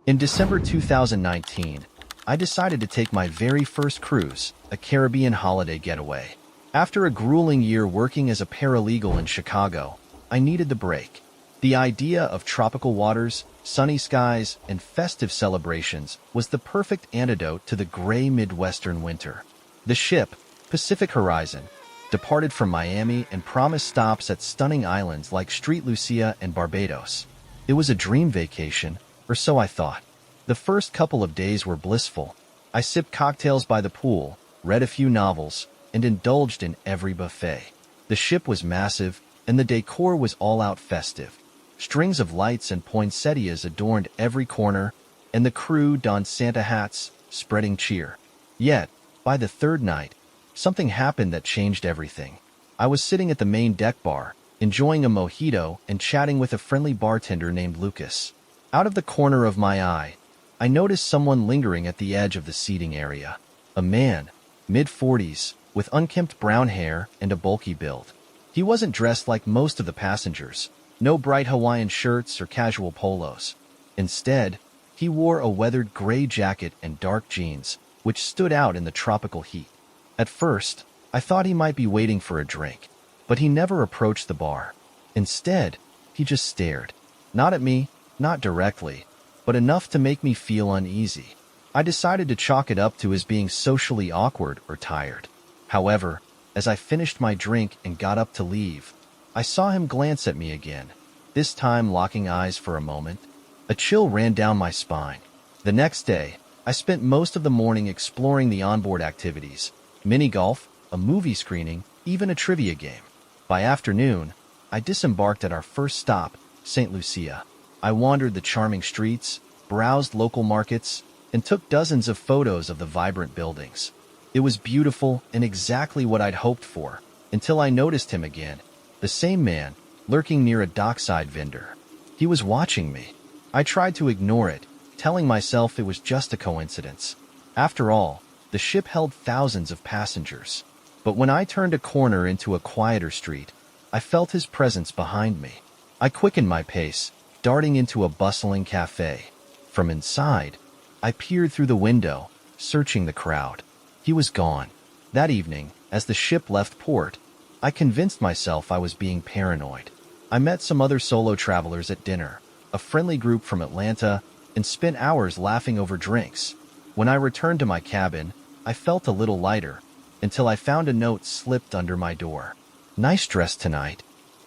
In December 2019, I decided to take my very first cruise, a Caribbean holiday getaway. After a grueling year working as a paralegal in Chicago, I needed the break. The idea of tropical waters, sunny skies, and festive celebrations was the perfect antidote to the gray Midwestern winter. The ship, Pacific Horizon, departed from Miami and promised stops at stunning islands like St. Lucia and Barbados. It was a dream vacation, or so I thought. The first couple of days were blissful. I sipped cocktails by the pool, read a few novels, and indulged in every buffet. The ship was massive, and the decor was all-out festive. Strings of lights and poinsettias adorned every corner, and the crew donned Santa hats, spreading cheer. Yet, by the third night, something happened that changed everything. I was sitting at the main deck bar, enjoying a mojito and chatting with a friendly bartender named Lucas. Out of the corner of my eye, I noticed someone lingering at the edge of the seating area. A man, mid-40s, with unkempt brown hair and a bulky build. He wasn't dressed like most of the passengers. No bright Hawaiian shirts or casual polos. Instead, he wore a weathered gray jacket and dark jeans, which stood out in the tropical heat. At first, I thought he might be waiting for a drink, but he never approached the bar. Instead, he just stared. Not at me, not directly, but enough to make me feel uneasy. I decided to chalk it up to his being socially awkward or tired. However, as I finished my drink and got up to leave, I saw him glance at me again, this time locking eyes for a moment. A chill ran down my spine. The next day, I spent most of the morning exploring the onboard activities, mini golf, a movie screening, even a trivia game. By afternoon, I disembarked at our first stop, St. Lucia. I wandered the charming streets, browsed local markets, and took dozens of photos of the vibrant buildings. It was beautiful and exactly what I'd hoped for, until I noticed him again. The same man, lurking near a dockside vendor. He was watching me. I tried to ignore it, telling myself it was just a coincidence. After all, the ship held thousands of passengers. But when I turned a corner into a quieter street, I felt his presence behind me. I quickened my pace, darting into a bustling cafe. From inside, I peered through the window, searching the crowd. He was gone. That evening, as the ship left port, I convinced myself I was being paranoid. I met some other solo travelers at dinner, a friendly group from Atlanta, and spent hours laughing over drinks. When I returned to my cabin, I felt a little lighter, until I found a note slipped under my door. "Nice dress tonight."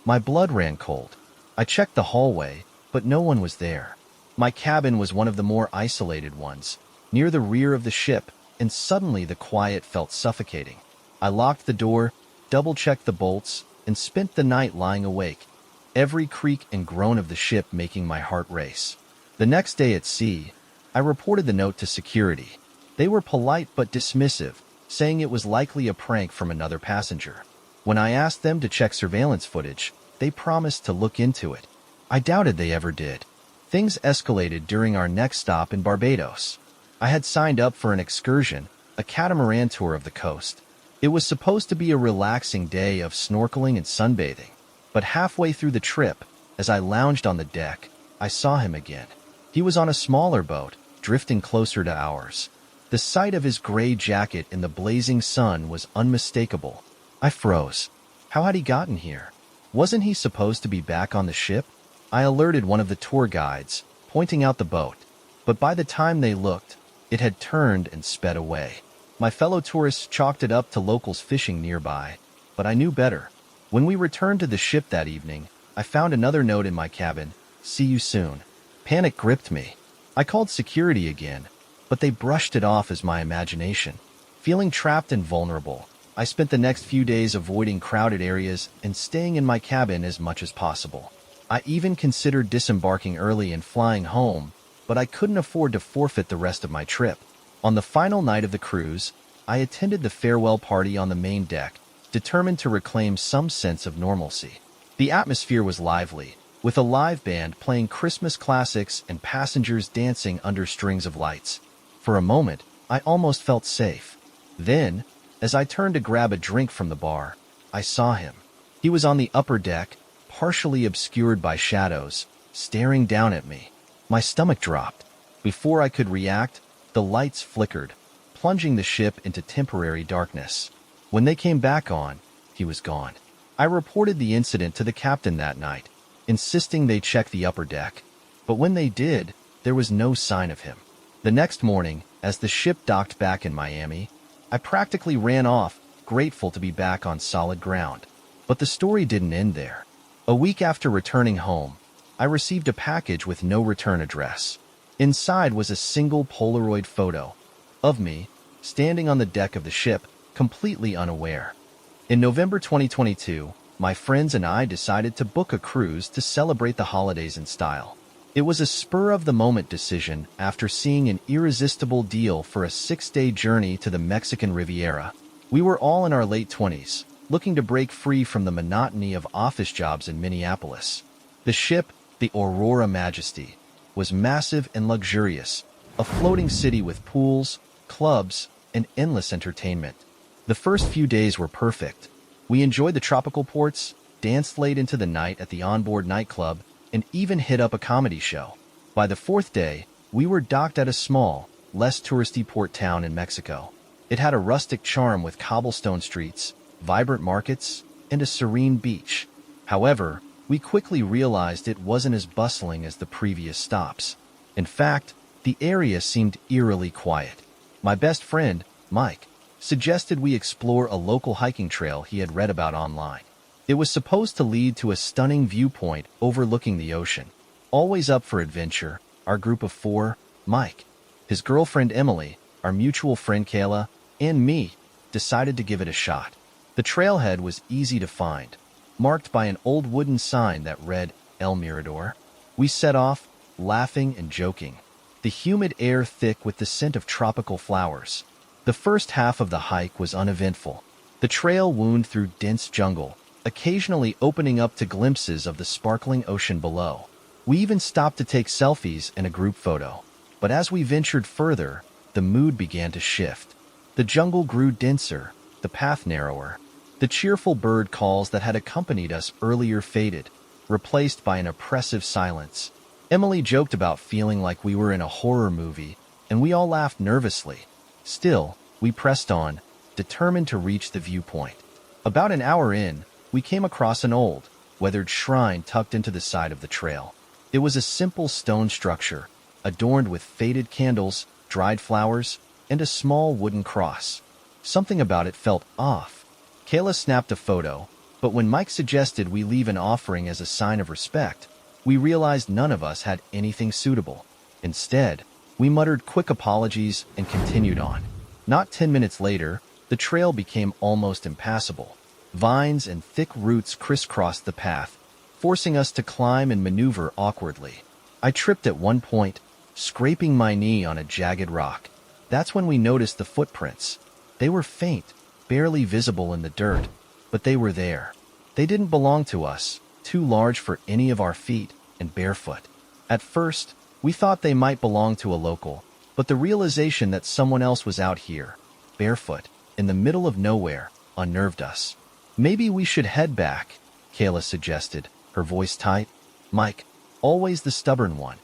My blood ran cold. I checked the hallway, but no one was there. My cabin was one of the more isolated ones, near the rear of the ship, and suddenly the quiet felt suffocating. I locked the door, double-checked the bolts, and spent the night lying awake, every creak and groan of the ship making my heart race. The next day at sea, I reported the note to security. They were polite but dismissive, saying it was likely a prank from another passenger. When I asked them to check surveillance footage, they promised to look into it. I doubted they ever did. Things escalated during our next stop in Barbados. I had signed up for an excursion, a catamaran tour of the coast. It was supposed to be a relaxing day of snorkeling and sunbathing, but halfway through the trip, as I lounged on the deck, I saw him again. He was on a smaller boat, drifting closer to ours. The sight of his gray jacket in the blazing sun was unmistakable. I froze. How had he gotten here? Wasn't he supposed to be back on the ship? I alerted one of the tour guides, pointing out the boat, but by the time they looked, it had turned and sped away. My fellow tourists chalked it up to locals fishing nearby, but I knew better. When we returned to the ship that evening, I found another note in my cabin, "See you soon." Panic gripped me. I called security again, but they brushed it off as my imagination. Feeling trapped and vulnerable, I spent the next few days avoiding crowded areas and staying in my cabin as much as possible. I even considered disembarking early and flying home, but I couldn't afford to forfeit the rest of my trip. On the final night of the cruise, I attended the farewell party on the main deck, determined to reclaim some sense of normalcy. The atmosphere was lively, with a live band playing Christmas classics and passengers dancing under strings of lights. For a moment, I almost felt safe. Then, as I turned to grab a drink from the bar, I saw him. He was on the upper deck, partially obscured by shadows, staring down at me. My stomach dropped. Before I could react, the lights flickered, plunging the ship into temporary darkness. When they came back on, he was gone. I reported the incident to the captain that night, insisting they check the upper deck. But when they did, there was no sign of him. The next morning, as the ship docked back in Miami, I practically ran off, grateful to be back on solid ground. But the story didn't end there. A week after returning home, I received a package with no return address. Inside was a single Polaroid photo of me, standing on the deck of the ship, completely unaware. In November 2022, my friends and I decided to book a cruise to celebrate the holidays in style. It was a spur-of-the-moment decision after seeing an irresistible deal for a 6-day journey to the Mexican Riviera. We were all in our late 20s, looking to break free from the monotony of office jobs in Minneapolis. The ship, the Aurora Majesty, was massive and luxurious, a floating city with pools, clubs, and endless entertainment. The first few days were perfect. We enjoyed the tropical ports, danced late into the night at the onboard nightclub, and even hit up a comedy show. By the fourth day, we were docked at a small, less touristy port town in Mexico. It had a rustic charm with cobblestone streets, vibrant markets, and a serene beach. However, we quickly realized it wasn't as bustling as the previous stops. In fact, the area seemed eerily quiet. My best friend, Mike, suggested we explore a local hiking trail he had read about online. It was supposed to lead to a stunning viewpoint overlooking the ocean. Always up for adventure, our group of 4, Mike, his girlfriend Emily, our mutual friend Kayla, and me, decided to give it a shot. The trailhead was easy to find, marked by an old wooden sign that read El Mirador. We set off, laughing and joking, the humid air thick with the scent of tropical flowers. The first half of the hike was uneventful. The trail wound through dense jungle, occasionally opening up to glimpses of the sparkling ocean below. We even stopped to take selfies and a group photo. But as we ventured further, the mood began to shift. The jungle grew denser, the path narrower. The cheerful bird calls that had accompanied us earlier faded, replaced by an oppressive silence. Emily joked about feeling like we were in a horror movie, and we all laughed nervously. Still, we pressed on, determined to reach the viewpoint. About an hour in, we came across an old, weathered shrine tucked into the side of the trail. It was a simple stone structure, adorned with faded candles, dried flowers, and a small wooden cross. Something about it felt off. Kayla snapped a photo, but when Mike suggested we leave an offering as a sign of respect, we realized none of us had anything suitable. Instead, we muttered quick apologies and continued on. Not 10 minutes later, the trail became almost impassable. Vines and thick roots crisscrossed the path, forcing us to climb and maneuver awkwardly. I tripped at one point, scraping my knee on a jagged rock. That's when we noticed the footprints. They were faint, barely visible in the dirt, but they were there. They didn't belong to us, too large for any of our feet, and barefoot. At first, we thought they might belong to a local, but the realization that someone else was out here, barefoot, in the middle of nowhere, unnerved us. Maybe we should head back, Kayla suggested, her voice tight. Mike, always the stubborn one,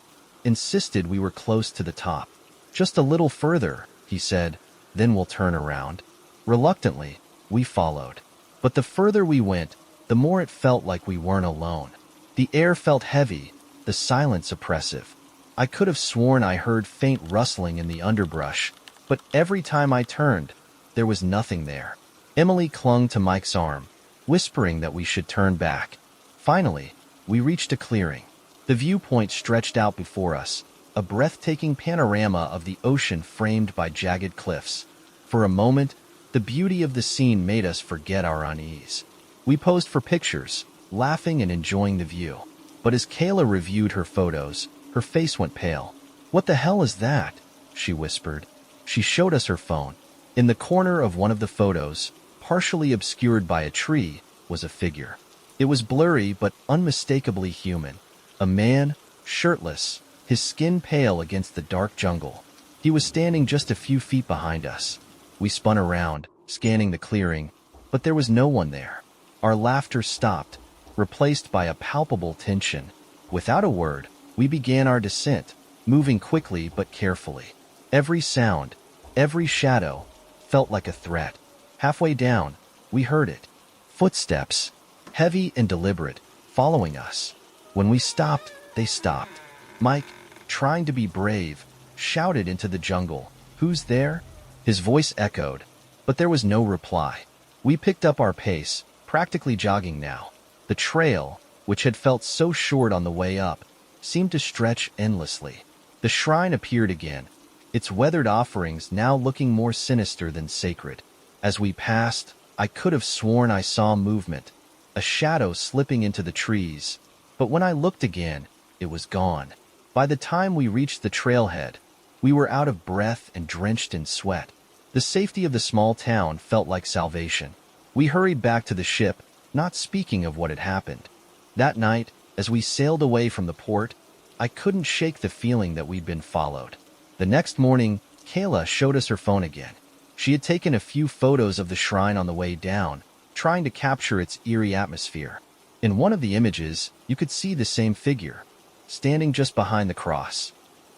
insisted we were close to the top. Just a little further, he said, then we'll turn around. Reluctantly, we followed. But the further we went, the more it felt like we weren't alone. The air felt heavy, the silence oppressive. I could have sworn I heard faint rustling in the underbrush, but every time I turned, there was nothing there. Emily clung to Mike's arm, whispering that we should turn back. Finally, we reached a clearing. The viewpoint stretched out before us, a breathtaking panorama of the ocean framed by jagged cliffs. For a moment, the beauty of the scene made us forget our unease. We posed for pictures, laughing and enjoying the view. But as Kayla reviewed her photos, her face went pale. "What the hell is that?" she whispered. She showed us her phone. In the corner of one of the photos, partially obscured by a tree, was a figure. It was blurry but unmistakably human. A man, shirtless, his skin pale against the dark jungle. He was standing just a few feet behind us. We spun around, scanning the clearing, but there was no one there. Our laughter stopped, replaced by a palpable tension. Without a word, we began our descent, moving quickly but carefully. Every sound, every shadow, felt like a threat. Halfway down, we heard it. Footsteps, heavy and deliberate, following us. When we stopped, they stopped. Mike, trying to be brave, shouted into the jungle, "Who's there?" His voice echoed, but there was no reply. We picked up our pace, practically jogging now. The trail, which had felt so short on the way up, seemed to stretch endlessly. The shrine appeared again, its weathered offerings now looking more sinister than sacred. As we passed, I could have sworn I saw movement, a shadow slipping into the trees, but when I looked again, it was gone. By the time we reached the trailhead, we were out of breath and drenched in sweat. The safety of the small town felt like salvation. We hurried back to the ship, not speaking of what had happened. That night, as we sailed away from the port, I couldn't shake the feeling that we'd been followed. The next morning, Kayla showed us her phone again. She had taken a few photos of the shrine on the way down, trying to capture its eerie atmosphere. In one of the images, you could see the same figure, standing just behind the cross.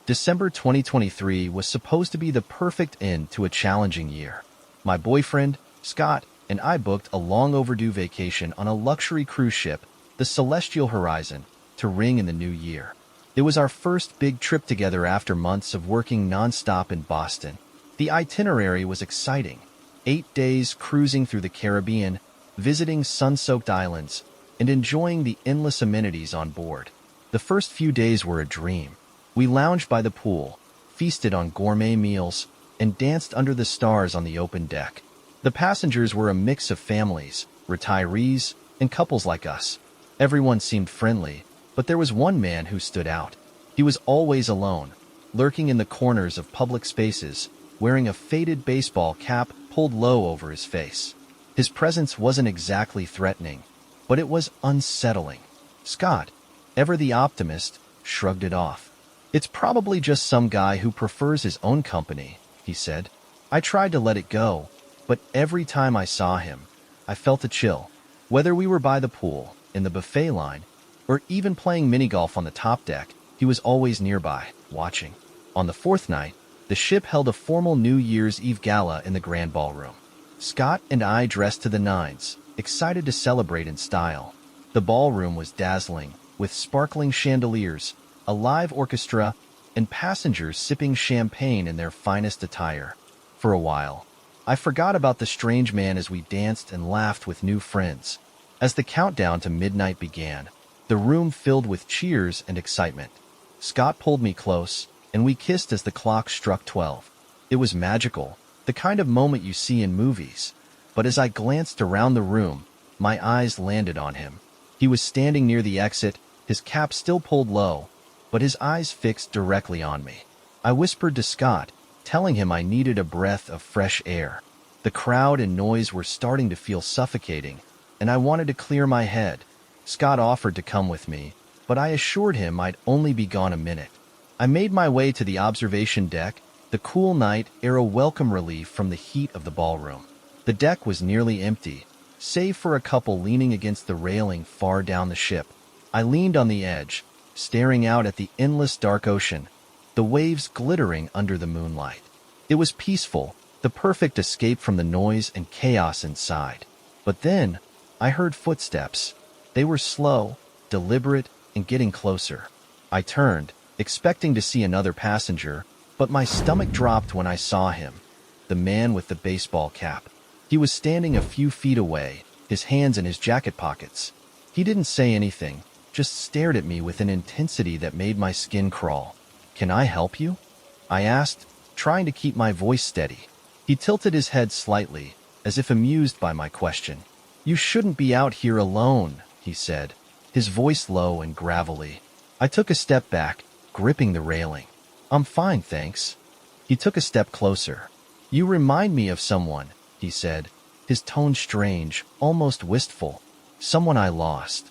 December 2023 was supposed to be the perfect end to a challenging year. My boyfriend, Scott, and I booked a long overdue vacation on a luxury cruise ship, the Celestial Horizon, to ring in the new year. It was our first big trip together after months of working nonstop in Boston. The itinerary was exciting. 8 days cruising through the Caribbean, visiting sun-soaked islands, and enjoying the endless amenities on board. The first few days were a dream. We lounged by the pool, feasted on gourmet meals, and danced under the stars on the open deck. The passengers were a mix of families, retirees, and couples like us. Everyone seemed friendly, but there was one man who stood out. He was always alone, lurking in the corners of public spaces, wearing a faded baseball cap pulled low over his face. His presence wasn't exactly threatening, but it was unsettling. Scott, ever the optimist, shrugged it off. "It's probably just some guy who prefers his own company," he said. I tried to let it go, but every time I saw him, I felt a chill. Whether we were by the pool, in the buffet line, or even playing mini-golf on the top deck, he was always nearby, watching. On the fourth night, the ship held a formal New Year's Eve gala in the Grand Ballroom. Scott and I dressed to the nines, excited to celebrate in style. The ballroom was dazzling, with sparkling chandeliers, a live orchestra, and passengers sipping champagne in their finest attire. For a while, I forgot about the strange man as we danced and laughed with new friends. As the countdown to midnight began, the room filled with cheers and excitement. Scott pulled me close, and we kissed as the clock struck 12. It was magical, the kind of moment you see in movies. But as I glanced around the room, my eyes landed on him. He was standing near the exit, his cap still pulled low, but his eyes fixed directly on me. I whispered to Scott, telling him I needed a breath of fresh air. The crowd and noise were starting to feel suffocating, and I wanted to clear my head. Scott offered to come with me, but I assured him I'd only be gone a minute. I made my way to the observation deck, the cool night air a welcome relief from the heat of the ballroom. The deck was nearly empty, save for a couple leaning against the railing far down the ship. I leaned on the edge, staring out at the endless dark ocean, the waves glittering under the moonlight. It was peaceful, the perfect escape from the noise and chaos inside. But then, I heard footsteps. They were slow, deliberate, and getting closer. I turned, expecting to see another passenger, but my stomach dropped when I saw him, the man with the baseball cap. He was standing a few feet away, his hands in his jacket pockets. He didn't say anything, just stared at me with an intensity that made my skin crawl. "Can I help you?" I asked, trying to keep my voice steady. He tilted his head slightly, as if amused by my question. "You shouldn't be out here alone," he said, his voice low and gravelly. I took a step back, gripping the railing. "I'm fine, thanks." He took a step closer. "You remind me of someone," he said, his tone strange, almost wistful. "Someone I lost."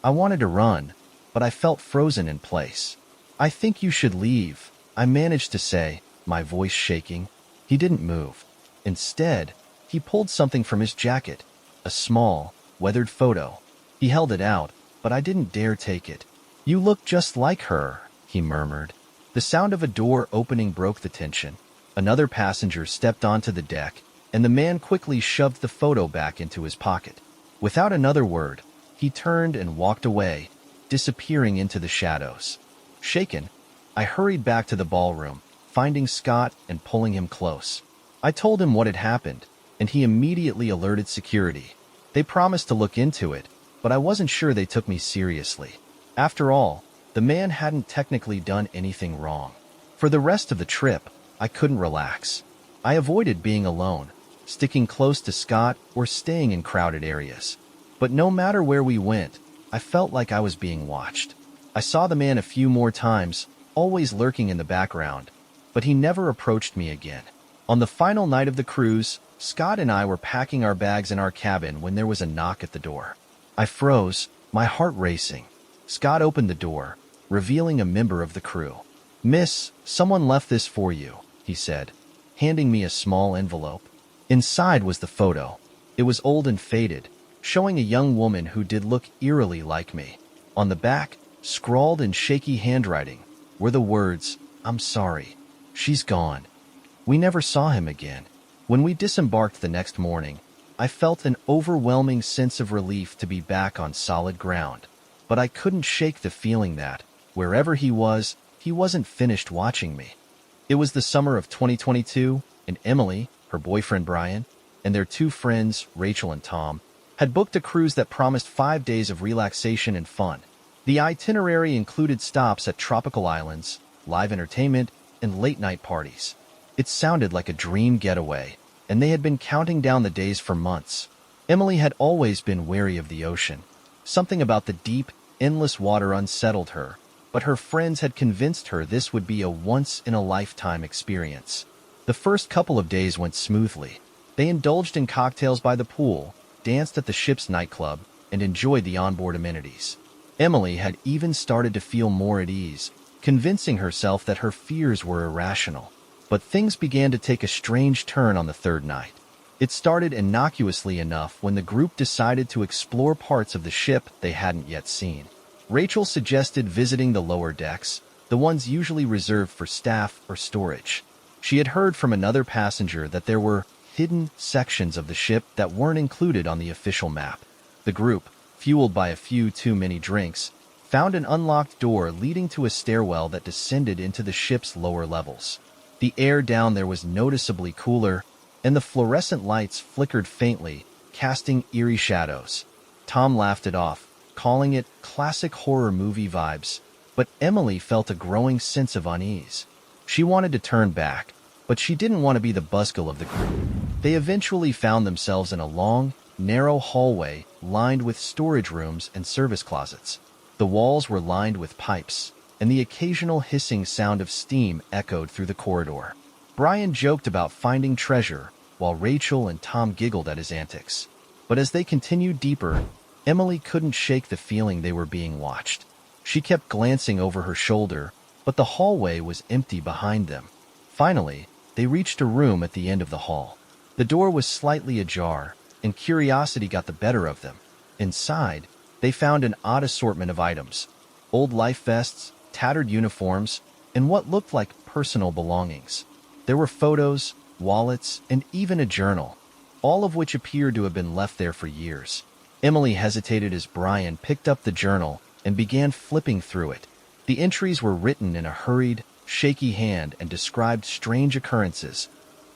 I wanted to run, but I felt frozen in place. "I think you should leave," I managed to say, my voice shaking. He didn't move. Instead, he pulled something from his jacket, a small, weathered photo. He held it out, but I didn't dare take it. "You look just like her," he murmured. The sound of a door opening broke the tension. Another passenger stepped onto the deck, and the man quickly shoved the photo back into his pocket. Without another word, he turned and walked away, disappearing into the shadows. Shaken, I hurried back to the ballroom, finding Scott and pulling him close. I told him what had happened, and he immediately alerted security. They promised to look into it, but I wasn't sure they took me seriously. After all, the man hadn't technically done anything wrong. For the rest of the trip, I couldn't relax. I avoided being alone, sticking close to Scott or staying in crowded areas. But no matter where we went, I felt like I was being watched. I saw the man a few more times, always lurking in the background, but he never approached me again. On the final night of the cruise, Scott and I were packing our bags in our cabin when there was a knock at the door. I froze, my heart racing. Scott opened the door, revealing a member of the crew. "Miss, someone left this for you," he said, handing me a small envelope. Inside was the photo. It was old and faded, showing a young woman who did look eerily like me. On the back, scrawled in shaky handwriting, were the words, "I'm sorry. She's gone." We never saw him again. When we disembarked the next morning, I felt an overwhelming sense of relief to be back on solid ground. But I couldn't shake the feeling that, wherever he wasn't finished watching me. It was the summer of 2022, and Emily, her boyfriend Brian, and their two friends, Rachel and Tom, had booked a cruise that promised 5 days of relaxation and fun. The itinerary included stops at tropical islands, live entertainment, and late-night parties. It sounded like a dream getaway, and they had been counting down the days for months. Emily had always been wary of the ocean. Something about the deep, endless water unsettled her, but her friends had convinced her this would be a once-in-a-lifetime experience. The first couple of days went smoothly. They indulged in cocktails by the pool, danced at the ship's nightclub, and enjoyed the onboard amenities. Emily had even started to feel more at ease, convincing herself that her fears were irrational. But things began to take a strange turn on the third night. It started innocuously enough when the group decided to explore parts of the ship they hadn't yet seen. Rachel suggested visiting the lower decks, the ones usually reserved for staff or storage. She had heard from another passenger that there were hidden sections of the ship that weren't included on the official map. The group, fueled by a few too many drinks, found an unlocked door leading to a stairwell that descended into the ship's lower levels. The air down there was noticeably cooler, and the fluorescent lights flickered faintly, casting eerie shadows. Tom laughed it off, calling it classic horror movie vibes, but Emily felt a growing sense of unease. She wanted to turn back, but she didn't want to be the buzzkill of the group. They eventually found themselves in a long, narrow hallway lined with storage rooms and service closets. The walls were lined with pipes, and the occasional hissing sound of steam echoed through the corridor. Brian joked about finding treasure, while Rachel and Tom giggled at his antics. But as they continued deeper, Emily couldn't shake the feeling they were being watched. She kept glancing over her shoulder, but the hallway was empty behind them. Finally, they reached a room at the end of the hall. The door was slightly ajar, and curiosity got the better of them. Inside, they found an odd assortment of items: old life vests, tattered uniforms, and what looked like personal belongings. There were photos, wallets, and even a journal, all of which appeared to have been left there for years. Emily hesitated as Brian picked up the journal and began flipping through it. The entries were written in a hurried, shaky hand and described strange occurrences: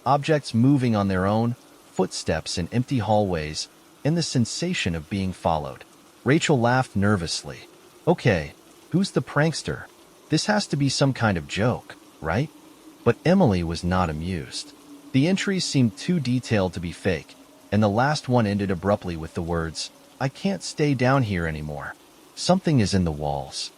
objects moving on their own, footsteps in empty hallways, and the sensation of being followed. Rachel laughed nervously. "Okay, who's the prankster? This has to be some kind of joke, right?" But Emily was not amused. The entries seemed too detailed to be fake, and the last one ended abruptly with the words, "I can't stay down here anymore. Something is in the walls."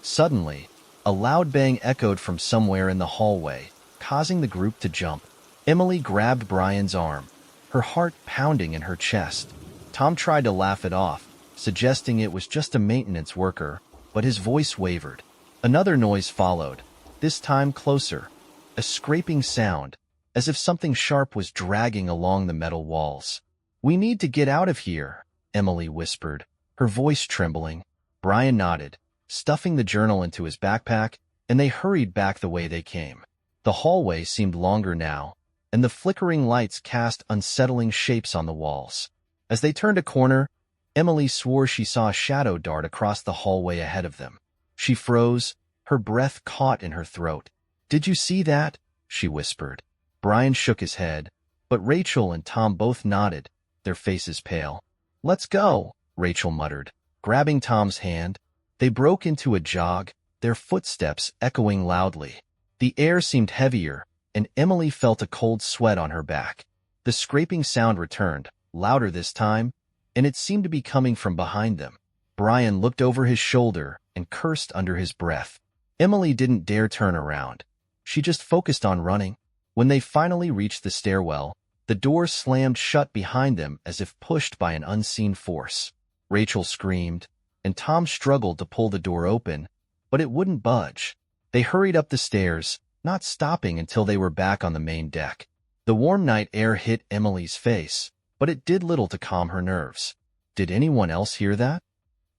Suddenly, a loud bang echoed from somewhere in the hallway, causing the group to jump. Emily grabbed Brian's arm, her heart pounding in her chest. Tom tried to laugh it off, suggesting it was just a maintenance worker, but his voice wavered. Another noise followed, this time closer, a scraping sound, as if something sharp was dragging along the metal walls. "We need to get out of here," Emily whispered, her voice trembling. Brian nodded, stuffing the journal into his backpack and they hurried back the way they came. The hallway seemed longer now, and the flickering lights cast unsettling shapes on the walls. As they turned a corner, Emily swore she saw a shadow dart across the hallway ahead of them. She froze, her breath caught in her throat. "Did you see that?" she whispered. Brian shook his head, but Rachel and Tom both nodded, their faces pale. "Let's go," Rachel muttered. Grabbing Tom's hand, they broke into a jog, their footsteps echoing loudly. The air seemed heavier, and Emily felt a cold sweat on her back. The scraping sound returned, louder this time, and it seemed to be coming from behind them. Brian looked over his shoulder and cursed under his breath. Emily didn't dare turn around. She just focused on running. When they finally reached the stairwell, the door slammed shut behind them as if pushed by an unseen force. Rachel screamed, and Tom struggled to pull the door open, but it wouldn't budge. They hurried up the stairs, not stopping until they were back on the main deck. The warm night air hit Emily's face, but it did little to calm her nerves. "Did anyone else hear that?"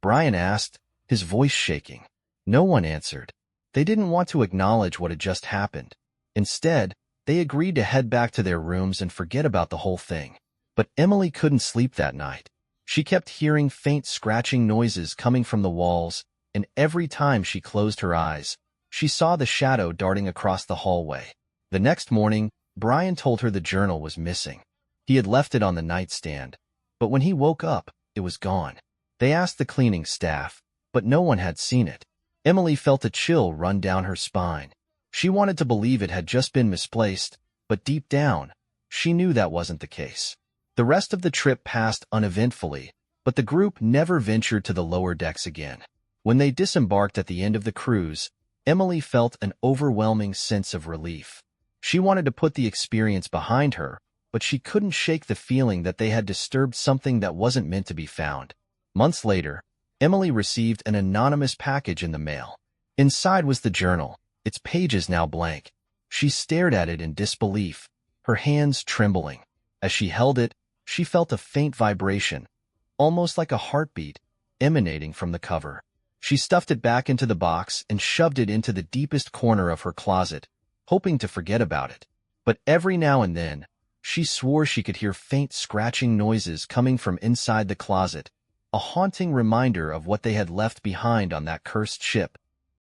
Brian asked, his voice shaking. No one answered. They didn't want to acknowledge what had just happened. Instead, they agreed to head back to their rooms and forget about the whole thing. But Emily couldn't sleep that night. She kept hearing faint scratching noises coming from the walls, and every time she closed her eyes, she saw the shadow darting across the hallway. The next morning, Brian told her the journal was missing. He had left it on the nightstand, but when he woke up, it was gone. They asked the cleaning staff, but no one had seen it. Emily felt a chill run down her spine. She wanted to believe it had just been misplaced, but deep down, she knew that wasn't the case. The rest of the trip passed uneventfully, but the group never ventured to the lower decks again. When they disembarked at the end of the cruise, Emily felt an overwhelming sense of relief. She wanted to put the experience behind her, but she couldn't shake the feeling that they had disturbed something that wasn't meant to be found. Months later, Emily received an anonymous package in the mail. Inside was the journal, its pages now blank. She stared at it in disbelief, her hands trembling. As she held it, she felt a faint vibration, almost like a heartbeat, emanating from the cover. She stuffed it back into the box and shoved it into the deepest corner of her closet, hoping to forget about it. But every now and then, she swore she could hear faint scratching noises coming from inside the closet, a haunting reminder of what they had left behind on that cursed ship.